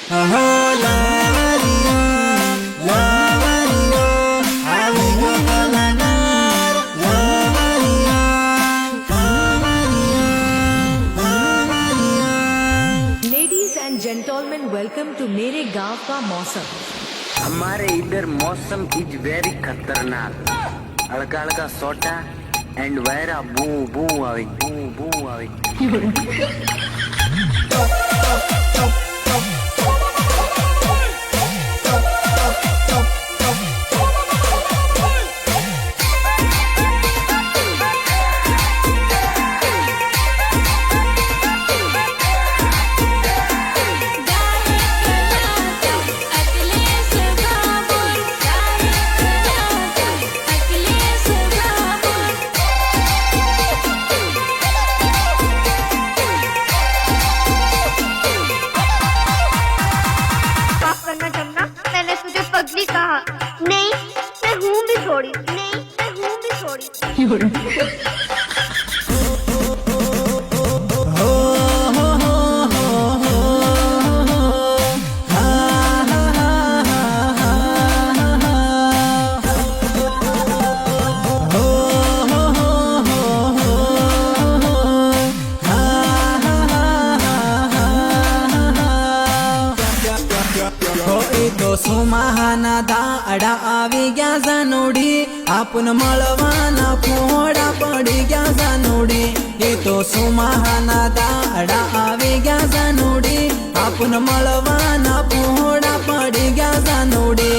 Gentleman welcome to मेरे गांव का मौसम। हमारे इधर मौसम इज वेरी खतरनाक। हल्का हल्का सोटा एंड वैरा बू बू आवे बू बू आवे। पगली कहा नहीं मैं हूँ भी थोड़ी नहीं मैं हूँ भी थोड़ी सुमाहाना दाड़ा आवी गया जानोडी आपण मळवाना फोडा पडी गया जानोडी ये तो सुमाहाना दाड़ा आवी गया जानोडी आपण मळवाना फोडा पडी गया जानोडी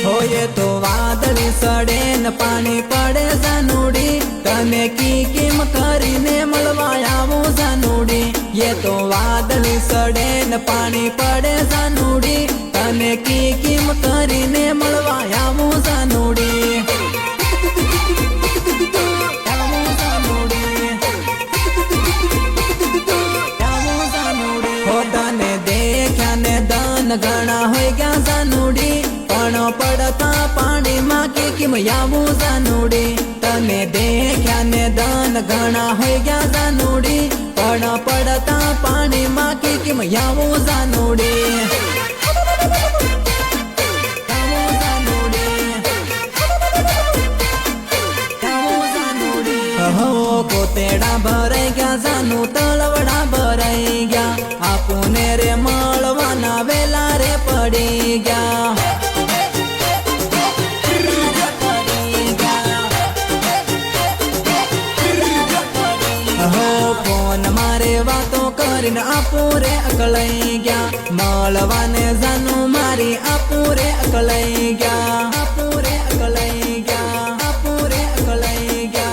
हो ये तो वादળી सड़े न पानी पड़े जानोडी तने की किम करीने मळवायावो जानोडी ये तो वादળી सड़े न पानी पड़े जानोडी तने की किम करीने मळवायावो जानोडी हो तने देख्या ने दन घणा होई गया जानोडी पण पड़ता पानी मां की किम यावो जानोडी तने देख्या ने दन घणा होई गया जानोडी पण पड़ता पानी मां की किम यावो जानोडी हो कोतेड़ा भराई गया जानू तलवड़ा भराई गया आपुने रे मळवाना वेला रे पड़ी गया वातो करीने आपूरे अकलाई गया मळवाने जानू मारी आपूरे अकलाई गया आपूरे अकलाई गया आपूरे अकलाई गया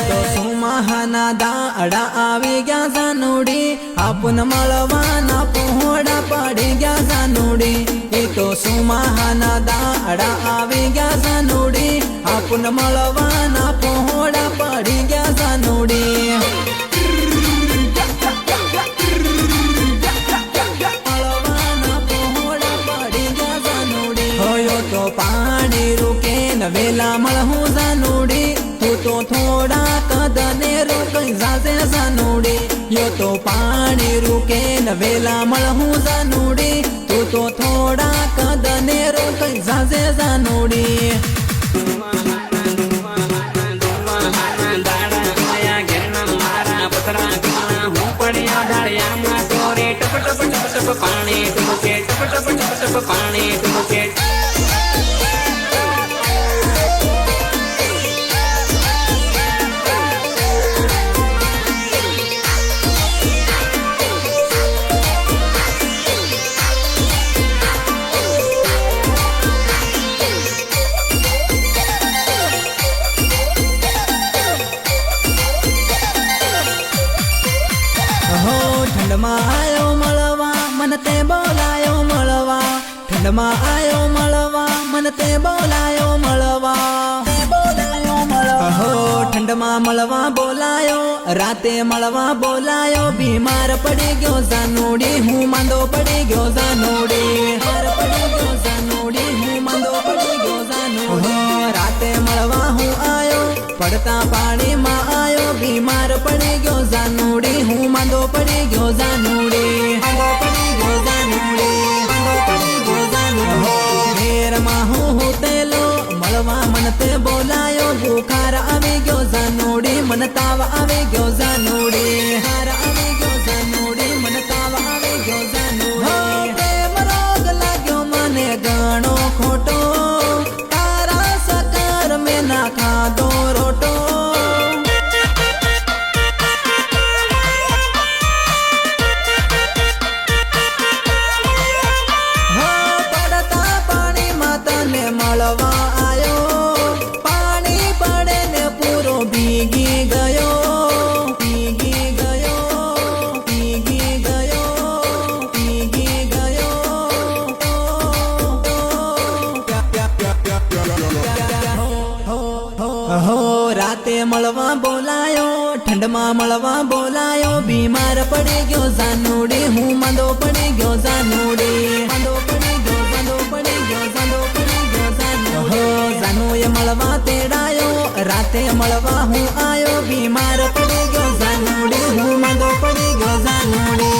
तो सुमाहाना दाड़ा आवी गया जानोडी आपण मळवाना पोहड़ा पड़ी गया जानोडी ये तो सुमाहाना दाड़ा आवी गया जानोडी आपण मळवाना पोहड़ा पड़ी गया जानोडी होयो तो पानी रुके न वेला मळहू जानोडी तू तो थोड़ा कदने रुकई जाजे जानोडी यो तो पानी रुके न वेला मळहू जानोडी तू तो थोड़ा कदने रुकई जाजे जानोडी पानी टुमुके टप टप टप टप पानी टुमुके ठंडमा आयो मळवा मन ते बोलायो मळवा ठंडमा आयो मळवा मन ते बोलायो मळवा हो ठंडमा मळवा बोलायो राते मळवा बोलायो बीमार पड़ी गयो जानोडी हूँ मांदो पड़ी गयो जानोडी बीमार पड़ी गयो जानोडी પડતા પાણીમાં આયો બીમાર પડી ગયો જાનુડી હું માંદો પડી ગયો જાનુડી માંદો પડી ગયો જાનુડી માંદો પડી ગયો જાનુડી ઘેરમાં હું તેલો મળવા મન તે બોલાયો બુખાર આવી ગયો જાનુડી મન તાવ આવી ગયો જાનુડી હાર આવી ગયો જાનુડી મન તાવ આવી ગયો જાનુડી પ્રેમ રોગ લાગ્યો મને ઘણો ખોટો તારા સકર મેં ના ખાધો રોટો પડતા પાણીમાં તને મળવા આયો પાણી પડે ને પૂરો ભીગી ગયો ભીગી ગયો ભીગી ગયો ભીગી ગયો હો રાતે મળવા બોલાયો ઠંડમાં મળવા બોલાયો બીમાર પડી ગયો જાનુડી હું માંદો પડી ગયો જાનુડી માંદો પડી ગયો માંદો પડી ગયો માંદો પડી ગયો જાનુડી જાનુએ મળવા તેડાયો રાતે મળવા હું આયો બીમાર પડી ગયો જાનુડી હું માંદો પડી ગયો જાનુડી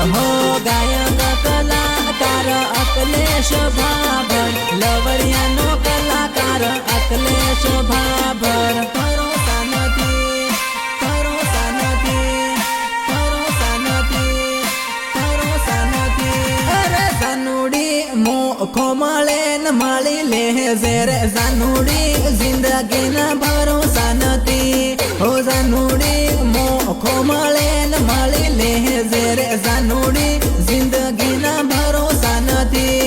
હો ગાયક કલાકાર અકલેશ ભાભર લવરિયાનો કલાકાર અકલેશ ભાભર ભરોસા નથી ભરોસા નથી ભરોસા નથી ભરોસા નથી અરે જાનુડી મોખો મળે ને મળી લે રે જાનુડી જિંદગીના ભરોસા નથી હો જાનુડી મોખો મળે ને મળી લે રે જાનુડી જિંદગીના ભરોસા નથી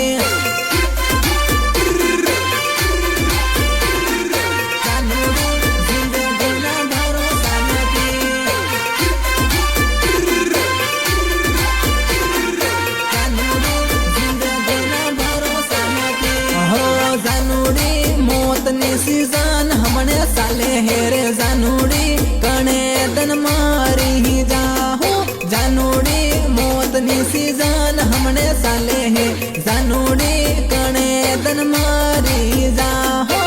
सीजन हमने साले हेरे जानुडी कणे दन मारी जाहू जानुडी मोतनी सीजन हमने साले हे जानुडी कणे दन मारी जाहू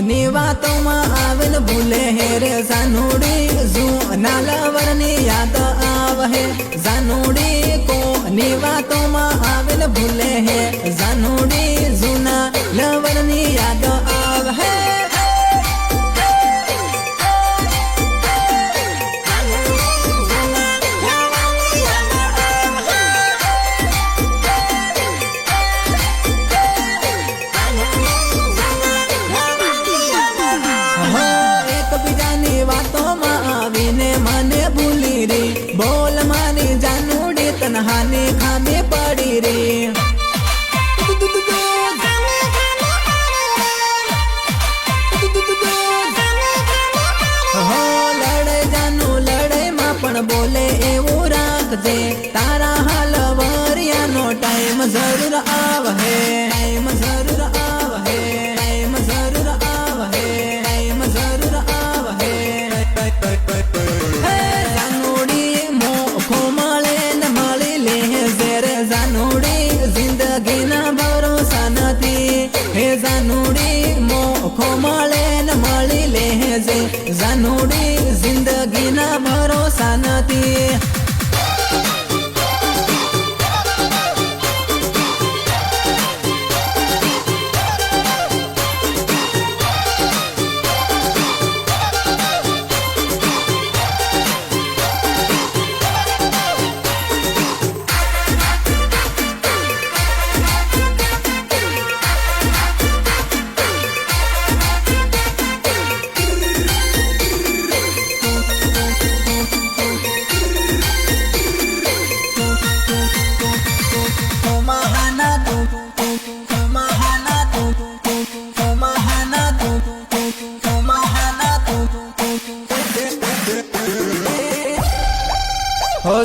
ની વાતોમાં આવે ને ભૂલે હેરે જાનુડી જૂના લવરની યાદ આવે જાનુડી કોની વાતોમાં આવે ને ભૂલે હે જાનુડી જૂના લવરની યાદ આવે બોલ મારી જાનુડી તનહાની ખામી પડી રે હો લડે જાનુ લડાઈમાં પણ બોલે એવું રાખજે તારા હલવરિયાનો ટાઈમ જરૂર આવહે ટાઈમ જરૂર આવહે ટાઈમ જરૂર આવહે ટાઈમ જરૂર આવહે જિંદગીના ભરોસા નથી હે જાનુડી મોખો મળે ને મળી લેજે જાનુડી જિંદગીના ભરોસા નથી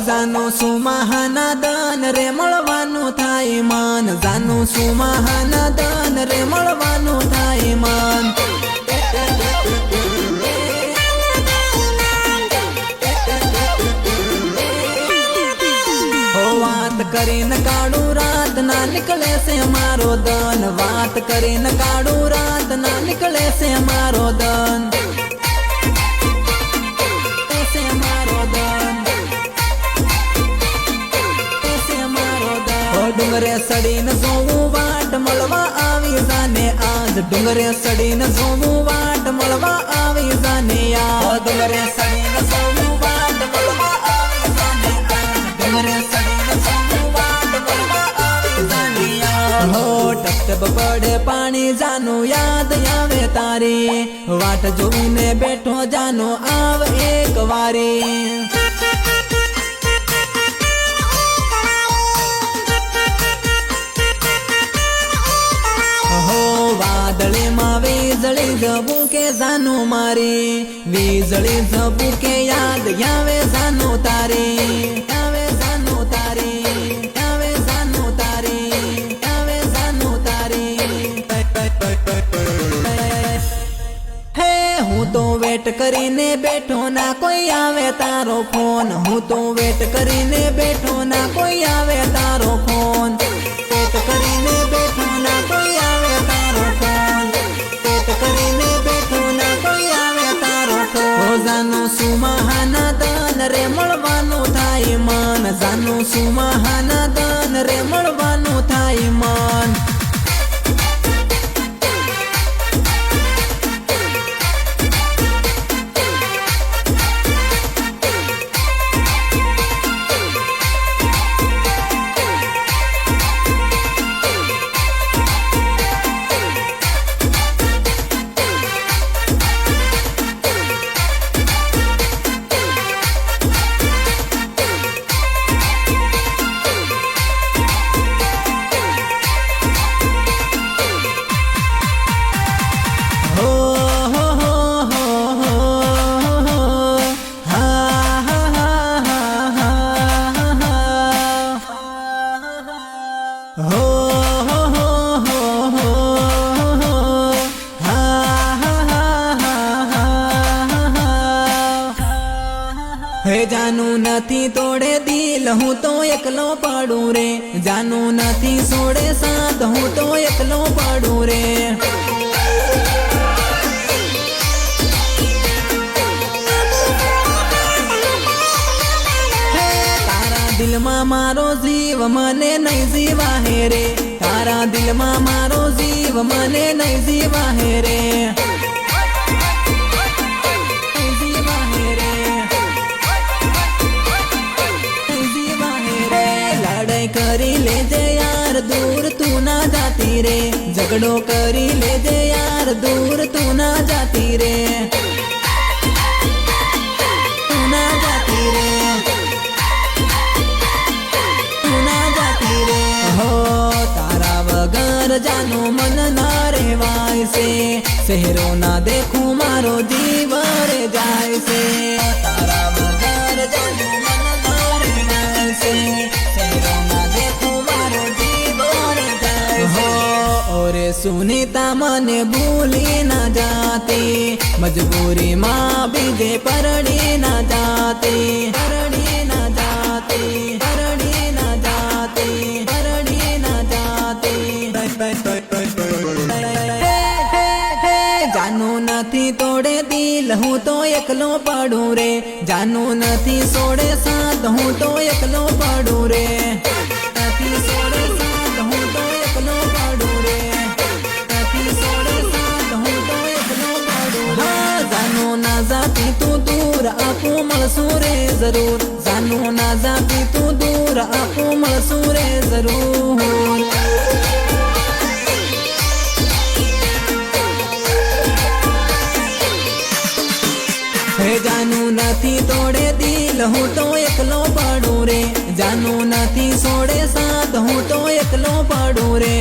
જાનું શું મહાનાદન રે મળવાનું થાય મન જાનું શું મહાનાદન રે મળવાનું થાય મન વાત કરીને કાળું રાત ના નીકળે છે મારો દન વાત કરીને કાળું રાત ના નીકળે છે મારો દન ડુંગરે સડીને જોવું વાટ મળવા આવી જાને આજ ડુંગરે સડીને જોવું વાટ મળવા આવી જાને યાર ડુંગરે સડીને જોવું વાટ મળવા આવી જાને આજ ડુંગરે સડીને જોવું વાટ મળવા આવી જાને યાર હો ટપ ટપ પડે પાણી જાનું યાદ આવે તારી વાટ જોઈને બેઠો જાનો આવ એક વારી વાદળીમાં વીજળી જબું કે જાનું મારી વીજળી જબું કે યાદ આવે જાનું તારી આવે જાનું તારી આવે જાનું તારી આવે જાનું તારી હે હું તો વેટ કરીને બેઠો ના કોઈ આવે તારો ફોન હું તો વેટ કરીને બેઠો ના કોઈ આવે તારો ફોન વેટ કરીને બેઠો ના કોઈ આવે તારો ફોન વેટ કરીને બેઠો ના કોઈ આવે તારો ફોન જાનું શું મહાનાદન રે મળવાનું થાય મન જાનું શું મહાનાદન રે મળવાનું થાય મન હે જાનું નથી તોડે દિલ હું તો એકલો પડું રે જાનું નથી છોડે સાથ હું તો એકલો પડું રે તારા દિલમાં મારો જીવ મને નહીં જીવા હે રે તારા દિલમાં મારો જીવ મને નહીં જીવા હે રે કરી લેજે યાર દૂર તું ના જાતી રે ઝઘડો કરી લેજે યાર દૂર તું ના જાતી રે તું ના જાતી રે તું ના જાતી રે હો તારા વગર જાનું મન ના રહેવાય છે શહેરો ના દેખું મારો જીવ રે જાય છે તારા વગર જાનું મન ના રહેવાય છે ઓરે સુનીતા મને ભૂલી ના જાતી મજબૂરી માં બીજે પરડી ના જાતી પરડી ના જાતી પરડી ના જાતી પરડી ના જાતી જાનું નથી તોડે દિલ હું તો એકલો પડું રે જાનું નથી છોડે સાથ હું તો એકલો પડું રે નથી છોડે સાથ હું તો એકલો પડું રે નથી છોડે સાથ હું તો એકલો પડું હા જાનું ના જાતી તું દૂર આપું મળશું રે જરૂર જાનું ના જાતી તું દૂર આપું મળશું રે જરૂર હે જાનું નથી તોડે દિલ હું તો એકલો પડું રે જાનું નથી છોડે સાથ હું તો એકલો પડું રે